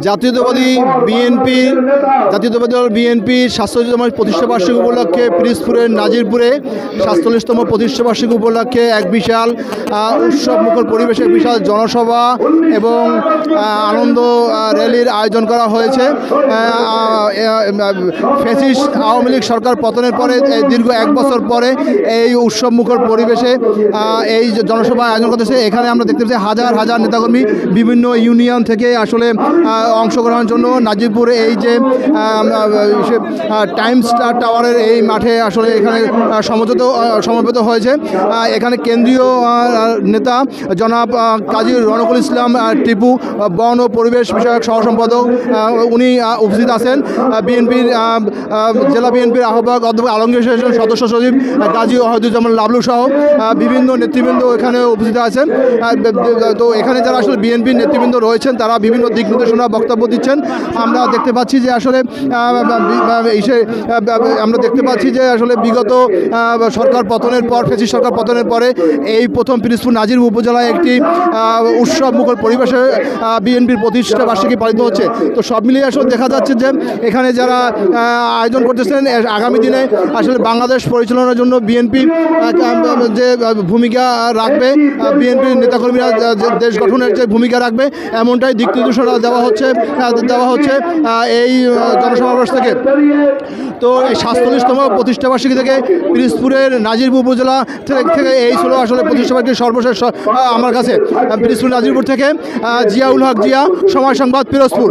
জাতীয়তাবাদী দল বিএনপির 47তম প্রতিষ্ঠাবার্ষিকী উপলক্ষে পিরোজপুরের নাজিরপুরে 47তম প্রতিষ্ঠাবার্ষিকী উপলক্ষে এক বিশাল উৎসবমুখর পরিবেশে বিশাল জনসভা এবং আনন্দ র্যালির আয়োজন করা হয়েছে। ফ্যাসিস্ট আওয়ামী লীগ সরকার পতনের পরে দীর্ঘ 1 বছর পরে এই উৎসবমুখর পরিবেশে এই জনসভা আয়োজন করতেছে। এখানে আমরা দেখতে পাচ্ছি হাজার হাজার নেতাকর্মী বিভিন্ন ইউনিয়ন থেকে আসলে অংশগ্রহণের জন্য নাজিরপুরে এই যে টাইমস টাওয়ারের এই মাঠে আসলে এখানে সমবেত হয়েছে। এখানে কেন্দ্রীয় নেতা জনাব কাজী রনকুল ইসলাম টিপু, বন ও পরিবেশ বিষয়ক সহ সম্পাদক, উনি উপস্থিত আছেন। বিএনপির জেলা বিএনপির আহ্বায়ক অধ্যাপক আলমগীর হোসেন, সদস্য সচিব গাজী ওয়াহিদুজ্জামান লাবলু সহ বিভিন্ন নেতৃবৃন্দ এখানে উপস্থিত আছেন। তো এখানে যারা আসলে বিএনপির নেতৃবৃন্দ রয়েছেন তারা বিভিন্ন দিক নির্দেশনা বক্তব্য দিচ্ছেন। আমরা দেখতে পাচ্ছি যে আসলে বিগত সরকার পতনের পর, ফ্যাসিস্ট সরকার পতনের পরে এই প্রথম পিরোজপুর নাজিরপুর উপজেলায় একটি উৎসবমুখর পরিবেশে বিএনপির প্রতিষ্ঠা বার্ষিকী পালিত হচ্ছে। তো সব মিলিয়ে আসলে দেখা যাচ্ছে যে এখানে যারা আয়োজন করতেছেন আগামী দিনে আসলে বাংলাদেশ পরিচালনার জন্য বিএনপি যে ভূমিকা রাখবে, বিএনপির নেতাকর্মীরা দেশ গঠনের যে ভূমিকা রাখবে এমনটাই দিক নির্দেশনা দেওয়া হচ্ছে এই জনসমাবেশ থেকে। তো এই 47তম প্রতিষ্ঠাবার্ষিকী থেকে পিরোজপুরের নাজিরপুর উপজেলা থেকে এই ছিল আসলে প্রতিষ্ঠাবার্ষিকী সর্বশেষ আমার কাছে। পিরোজপুর নাজিরপুর থেকে জিয়াউল হক জিয়া, সময় সংবাদ, পিরোজপুর।